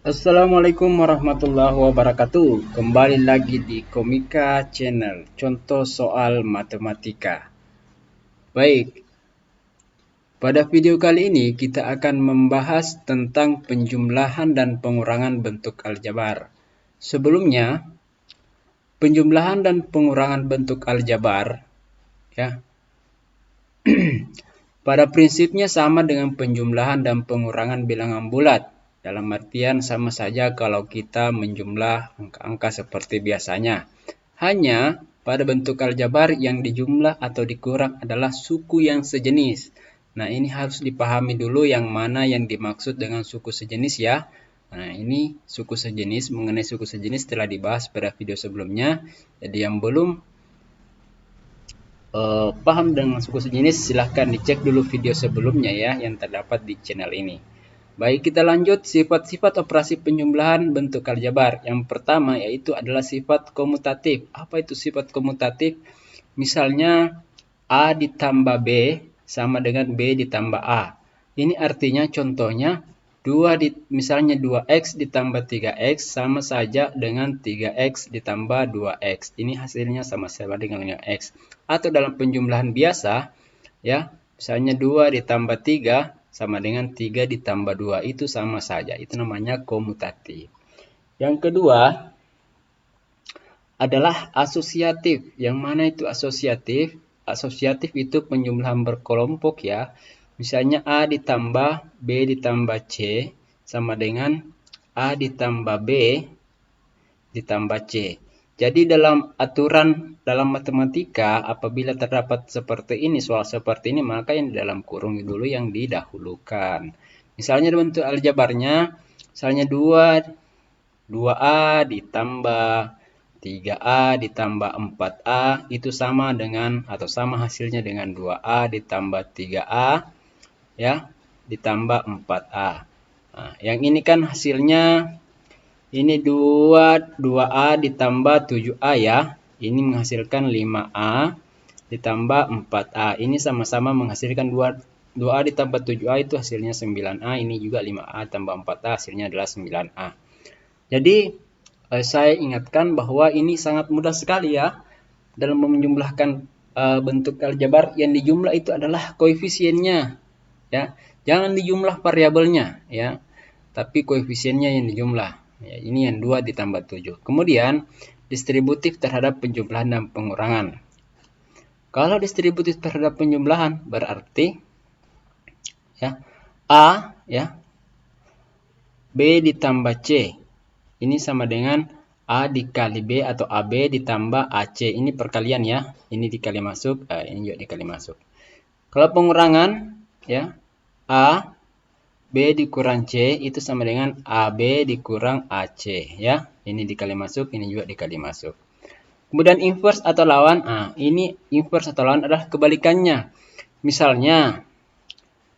Assalamualaikum warahmatullahi wabarakatuh. Kembali lagi di Komika Channel, contoh soal matematika. Baik, pada video kali ini kita akan membahas tentang penjumlahan dan pengurangan bentuk aljabar. Sebelumnya, penjumlahan dan pengurangan bentuk aljabar ya, pada prinsipnya sama dengan penjumlahan dan pengurangan bilangan bulat. Dalam artian sama saja kalau kita menjumlah angka-angka seperti biasanya. Hanya pada bentuk aljabar yang dijumlah atau dikurang adalah suku yang sejenis. Nah, ini harus dipahami dulu yang mana yang dimaksud dengan suku sejenis ya. Nah, ini suku sejenis, mengenai suku sejenis telah dibahas pada video sebelumnya. Jadi yang belum paham dengan suku sejenis, silahkan dicek dulu video sebelumnya ya yang terdapat di channel ini. Baik, kita lanjut sifat-sifat operasi penjumlahan bentuk aljabar. Yang pertama yaitu adalah sifat komutatif. Apa itu sifat komutatif? Misalnya A ditambah B sama dengan B ditambah A. Ini artinya contohnya misalnya 2x ditambah 3x sama saja dengan 3x ditambah 2x. Ini hasilnya sama-sama dengan x. Atau dalam penjumlahan biasa ya, misalnya 2 ditambah 3 sama dengan 3 ditambah 2, itu sama saja. Itu namanya komutatif. Yang kedua adalah asosiatif. Yang mana itu asosiatif? Asosiatif itu penjumlahan berkelompok ya. Misalnya A ditambah B ditambah C sama dengan A ditambah B ditambah C. Jadi dalam aturan dalam matematika apabila terdapat seperti ini, soal seperti ini, maka yang di dalam kurung dulu yang didahulukan. Misalnya bentuk aljabarnya, misalnya 2A ditambah 3A ditambah 4A itu sama dengan atau sama hasilnya dengan 2A ditambah 3A ya ditambah 4A. Nah, yang ini kan hasilnya ini 2A ditambah 7A ya. Ini menghasilkan 5A ditambah 4A. Ini sama-sama menghasilkan 2A ditambah 7A itu hasilnya 9A. Ini juga 5A tambah 4A hasilnya adalah 9A. Jadi saya ingatkan bahwa ini sangat mudah sekali ya dalam menjumlahkan bentuk aljabar. Yang dijumlah itu adalah koefisiennya ya. Jangan dijumlah variabelnya ya, tapi koefisiennya yang dijumlah. Ya, ini yang 2 ditambah 7. Kemudian distributif terhadap penjumlahan dan pengurangan. Kalau distributif terhadap penjumlahan berarti ya A ya B ditambah C ini sama dengan A dikali B atau AB ditambah AC. Ini perkalian ya. Ini dikali masuk, ini juga dikali masuk. Kalau pengurangan ya A B dikurang C itu sama dengan AB dikurang AC ya. Ini dikali masuk, ini juga dikali masuk. Kemudian inverse atau lawan. Ini inverse atau lawan adalah kebalikannya. Misalnya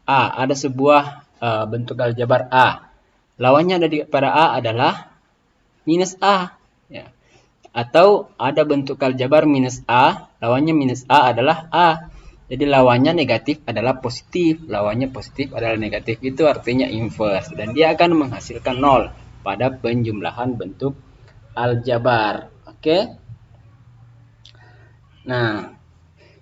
ada sebuah bentuk aljabar A. Lawannya pada A adalah minus A ya. Atau ada bentuk aljabar minus A, lawannya minus A adalah A. Jadi lawannya negatif adalah positif, lawannya positif adalah negatif. Itu artinya inverse dan dia akan menghasilkan 0 pada penjumlahan bentuk aljabar. Oke. Nah,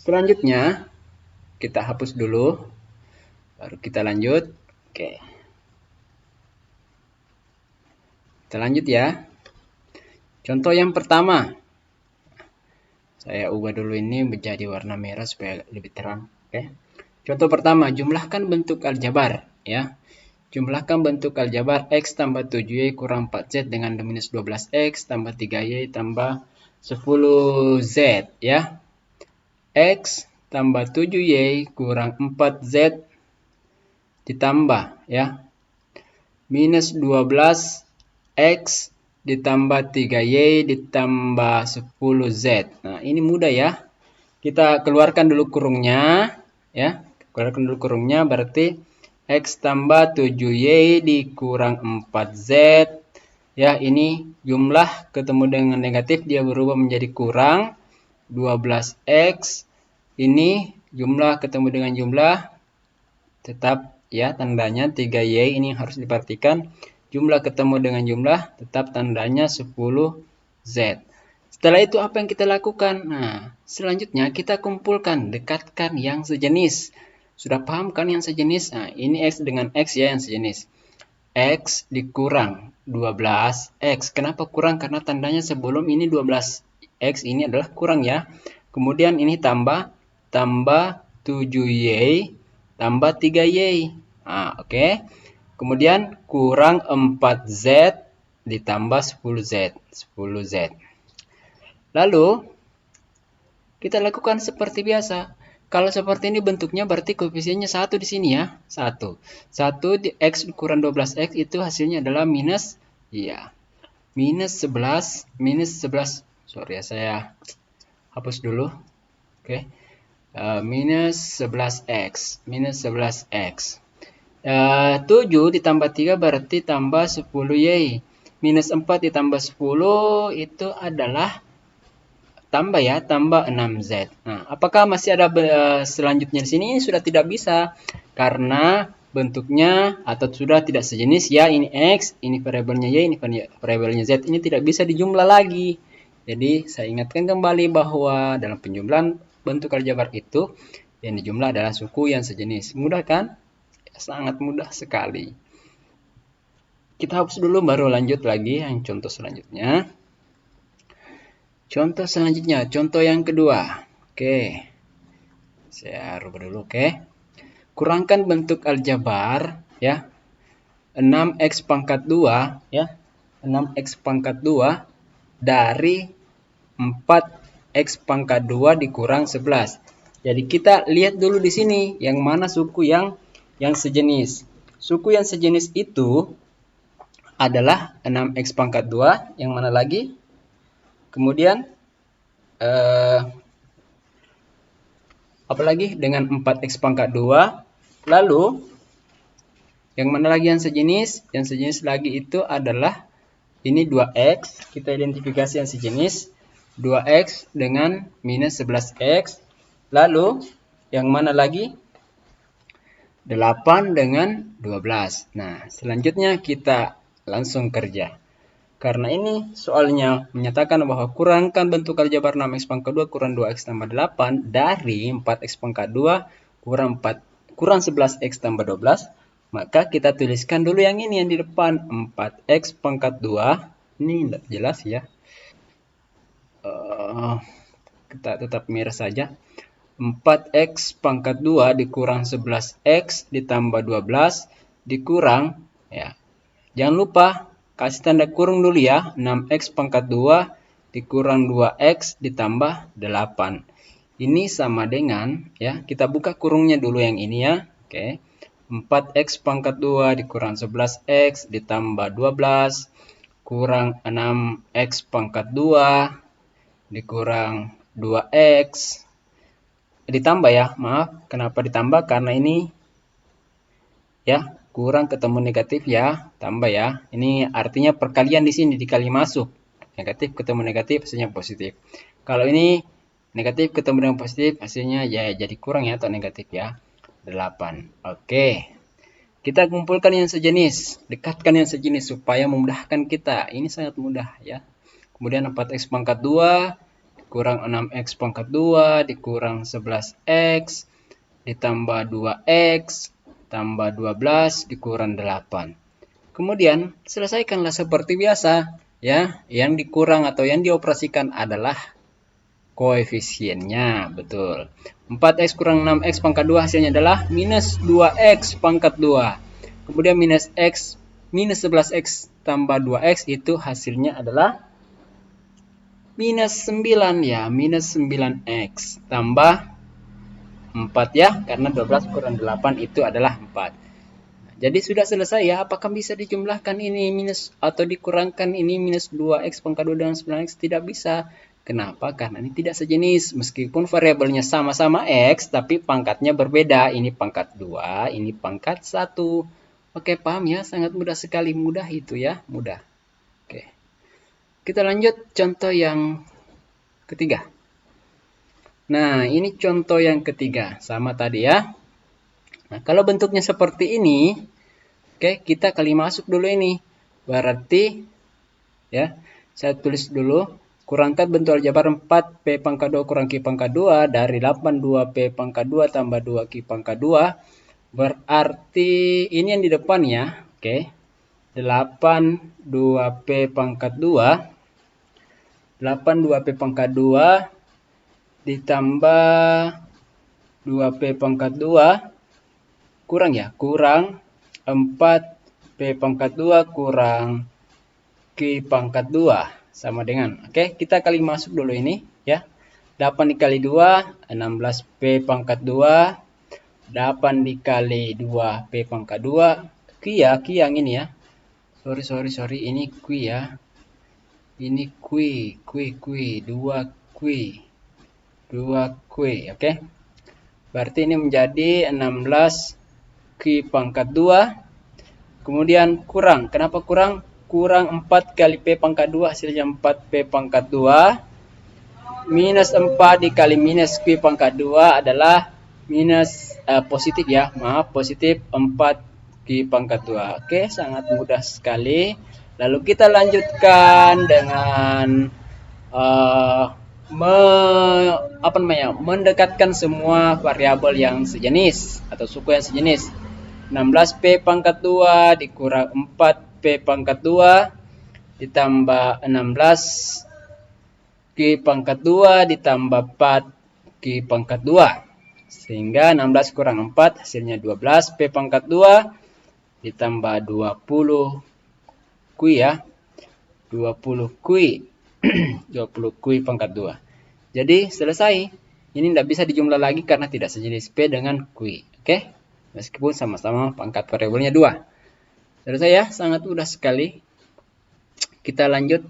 selanjutnya kita hapus dulu baru kita lanjut. Oke. Kita lanjut ya. Contoh yang pertama. Saya ubah dulu ini menjadi warna merah supaya lebih terang. Oke. Contoh pertama, jumlahkan bentuk aljabar ya. Jumlahkan bentuk aljabar x tambah 7y kurang 4z dengan minus 12x tambah 3y tambah 10z ya. X tambah 7y kurang 4z ditambah ya. Minus 12x ditambah 3y ditambah 10z. Nah, ini mudah ya. Kita keluarkan dulu kurungnya ya. Keluarkan dulu kurungnya berarti x tambah 7y dikurang 4z ya, ini jumlah ketemu dengan negatif dia berubah menjadi kurang 12x. Ini jumlah ketemu dengan jumlah tetap ya tandanya 3y ini harus diperhatikan. Jumlah ketemu dengan jumlah, tetap tandanya 10Z. Setelah itu apa yang kita lakukan? Nah, selanjutnya kita kumpulkan, dekatkan yang sejenis. Sudah paham kan yang sejenis? Nah, ini X dengan X ya yang sejenis. X dikurang 12X. Kenapa kurang? Karena tandanya sebelum ini 12. X ini adalah kurang ya. Kemudian ini tambah 7Y tambah 3Y. Nah, oke. Kemudian kurang 4Z ditambah 10Z. 10Z. Lalu kita lakukan seperti biasa. Kalau seperti ini bentuknya berarti koefisiennya 1 di sini ya. 1. 1 di X kurang 12X itu hasilnya adalah minus, iya, minus 11. Sorry ya, saya hapus dulu. Oke. Minus 11X. Minus 11X. 7 ditambah 3 berarti tambah 10Y. Minus 4 ditambah 10 itu adalah tambah ya, tambah 6Z. Nah, apakah masih ada selanjutnya di sini? Ini sudah tidak bisa karena bentuknya atau sudah tidak sejenis ya. Ini X, ini variabelnya Y, ini variabelnya Z. Ini tidak bisa dijumlah lagi. Jadi saya ingatkan kembali bahwa dalam penjumlahan bentuk aljabar itu yang dijumlah adalah suku yang sejenis. Mudah kan? Sangat mudah sekali. Kita hapus dulu baru lanjut lagi yang contoh selanjutnya. Contoh selanjutnya, contoh yang kedua. Oke. Saya rubah dulu, oke. Kurangkan bentuk aljabar ya. 6x pangkat 2 ya. 6x pangkat 2 dari 4x pangkat 2 dikurang 11. Jadi kita lihat dulu di sini yang mana suku yang sejenis. Suku yang sejenis itu adalah 6x pangkat 2, yang mana lagi? Kemudian apalagi dengan 4x pangkat 2. Lalu yang mana lagi yang sejenis? Yang sejenis lagi itu adalah ini 2x. Kita identifikasi yang sejenis. 2x dengan minus 11x. Lalu yang mana lagi? 8 dengan 12. Nah, selanjutnya kita langsung kerja. Karena ini soalnya menyatakan bahwa kurangkan bentuk aljabar 6x pangkat 2 kurang 2x tambah 8 dari 4x pangkat 2 kurang 11x tambah 12. Maka kita tuliskan dulu yang ini yang di depan. 4x pangkat 2. Ini tidak jelas ya. Kita tetap mirror saja. 4x pangkat 2 dikurang 11x ditambah 12 dikurang ya. Jangan lupa kasih tanda kurung dulu ya. 6x pangkat 2 dikurang 2x ditambah 8. Ini sama dengan ya, kita buka kurungnya dulu yang ini ya. Oke. 4x pangkat 2 dikurang 11x ditambah 12 kurang 6x pangkat 2 dikurang 2x ditambah ya. Maaf, kenapa ditambah? Karena ini ya kurang ketemu negatif ya, tambah ya. Ini artinya perkalian di sini dikali masuk. Negatif ketemu negatif hasilnya positif. Kalau ini negatif ketemu dengan positif hasilnya ya jadi kurang ya atau negatif ya. 8. Oke. Kita kumpulkan yang sejenis, dekatkan yang sejenis supaya memudahkan kita. Ini sangat mudah ya. Kemudian 4x pangkat 2 dikurang 6x pangkat 2 dikurang 11x ditambah 2x tambah 12 dikurang 8. Kemudian selesaikanlah seperti biasa ya. Yang dikurang atau yang dioperasikan adalah koefisiennya, betul. 4x kurang 6x pangkat 2 hasilnya adalah minus 2x pangkat 2. Kemudian minus 11x tambah 2x itu hasilnya adalah minus 9 ya, minus 9x tambah 4 ya, karena 12 kurang 8 itu adalah 4. Jadi sudah selesai ya. Apakah bisa dijumlahkan ini minus atau dikurangkan ini minus 2x pangkat 2 dengan 9x? Tidak bisa. Kenapa? Karena ini tidak sejenis. Meskipun variabelnya sama-sama x, tapi pangkatnya berbeda. Ini pangkat 2, ini pangkat 1. Oke, paham ya? Sangat mudah sekali. Mudah itu ya, mudah. Oke. Kita lanjut contoh yang ketiga. Nah, ini contoh yang ketiga. Sama tadi ya. Nah, kalau bentuknya seperti ini, oke, kita kali masuk dulu ini. Berarti ya, saya tulis dulu. Kurangkan bentuk aljabar 4P pangkat 2 kurang Q pangkat 2 dari 82P pangkat 2 tambah 2Q pangkat 2. Berarti ini yang di depannya, oke. 82P pangkat 2. 82P pangkat 2 ditambah 2P pangkat 2 kurang ya, kurang 4P pangkat 2 kurang Q pangkat 2 sama dengan, oke, kita kali masuk dulu ini ya. 8 dikali 2 16P pangkat 2, 8 dikali 2P pangkat 2 Q ya, Q yang ini ya, sorry ini Q ya, ini Q 2 Q, oke. Berarti ini menjadi 16 Q pangkat 2. Kemudian kurang, kenapa kurang? Kurang 4 kali P pangkat 2, hasilnya 4P pangkat 2. Minus 4 dikali minus Q pangkat 2 adalah minus positif ya, maaf, positif 4 Q pangkat 2. Oke, sangat mudah sekali. Lalu kita lanjutkan dengan mendekatkan semua variabel yang sejenis atau suku yang sejenis. 16P pangkat 2 dikurang 4P pangkat 2 ditambah 16 Q pangkat 2 ditambah 4 Q pangkat 2. Sehingga 16 kurang 4 hasilnya 12 P pangkat 2 ditambah 20 Q ya. 20 Q. 20 Q pangkat 2. Jadi selesai. Ini tidak bisa dijumlah lagi karena tidak sejenis P dengan Q. Oke? Meskipun sama-sama pangkat variabelnya 2. Selesai ya, sangat mudah sekali. Kita lanjut.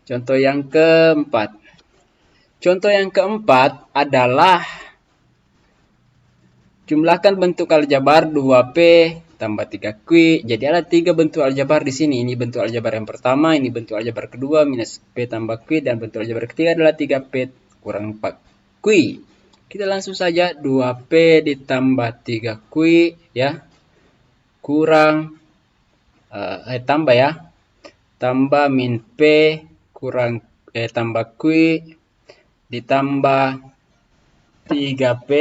Contoh yang keempat. Contoh yang keempat adalah jumlahkan bentuk aljabar 2P tambah 3Q. Jadi ada 3 bentuk aljabar di sini. Ini bentuk aljabar yang pertama, ini bentuk aljabar kedua, minus P tambah Q, dan bentuk aljabar ketiga adalah 3P kurang 4Q. Kita langsung saja 2P ditambah 3Q ya. Kurang tambah ya. Tambah min P kurang tambah Q ditambah 3P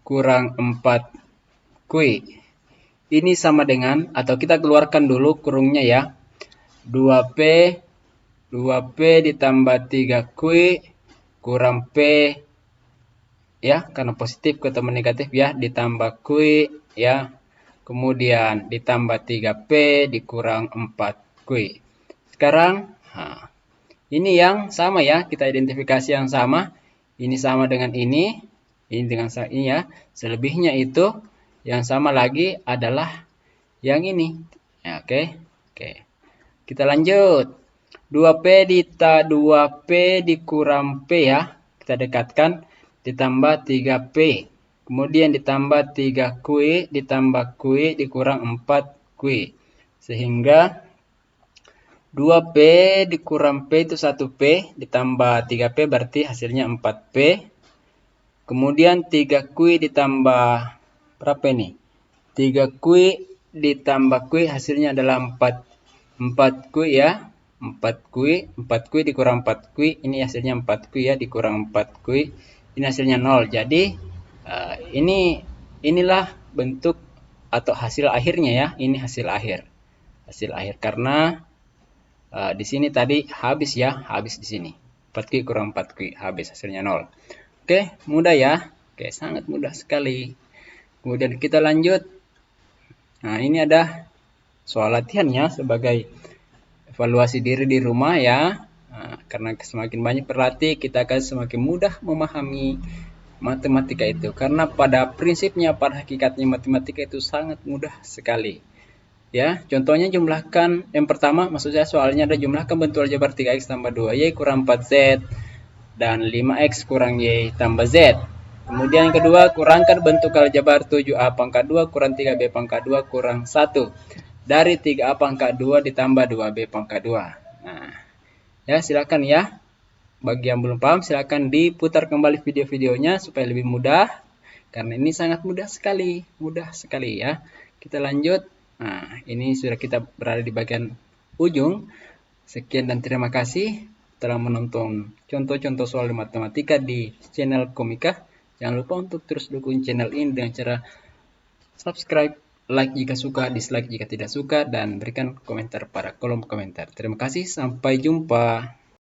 kurang 4Q. Ini sama dengan, atau kita keluarkan dulu kurungnya ya. 2P ditambah 3Q kurang P ya, karena positif ketemu negatif ya, ditambah Q ya. Kemudian ditambah 3P dikurang 4Q. Sekarang ini yang sama ya, kita identifikasi yang sama. Ini sama dengan ini dengan ini ya. Selebihnya itu yang sama lagi adalah yang ini. Ya, oke. Kita lanjut. 2P dikurang P ya. Kita dekatkan, ditambah 3P. Kemudian ditambah 3Q ditambah Q dikurang 4Q. Sehingga 2P dikurang P itu 1P ditambah 3P berarti hasilnya 4P. Kemudian 3Q ditambah berapa ini? 3Q ditambah Q hasilnya adalah 4Q ya. 4Q dikurang 4Q, ini hasilnya 4Q ya, dikurang 4Q. Ini hasilnya 0. Jadi inilah bentuk atau hasil akhirnya ya. Ini hasil akhir. Hasil akhir karena di sini tadi habis ya, habis di sini. 4Q kurang 4Q, habis hasilnya 0. Oke, mudah ya. Oke, sangat mudah sekali. Kemudian kita lanjut. Nah, ini ada soal latihan ya sebagai evaluasi diri di rumah ya. Nah, karena semakin banyak berlatih, kita akan semakin mudah memahami matematika itu. Karena pada prinsipnya, pada hakikatnya matematika itu sangat mudah sekali. Ya, contohnya jumlahkan, yang pertama maksud saya soalnya ada jumlahkan bentuk aljabar 3x tambah 2y kurang 4z dan 5x kurang y tambah z. Kemudian yang kedua, kurangkan bentuk aljabar 7a pangkat 2 kurang 3b pangkat 2 kurang 1 dari 3a pangkat 2 ditambah 2b pangkat 2. Nah, ya silakan ya. Bagi yang belum paham silakan diputar kembali video-videonya supaya lebih mudah. Karena ini sangat mudah sekali ya. Kita lanjut. Nah, ini sudah kita berada di bagian ujung. Sekian dan terima kasih telah menonton contoh-contoh soal matematika di channel Komika. Jangan lupa untuk terus dukung channel ini dengan cara subscribe, like jika suka, dislike jika tidak suka, dan berikan komentar pada kolom komentar. Terima kasih, sampai jumpa.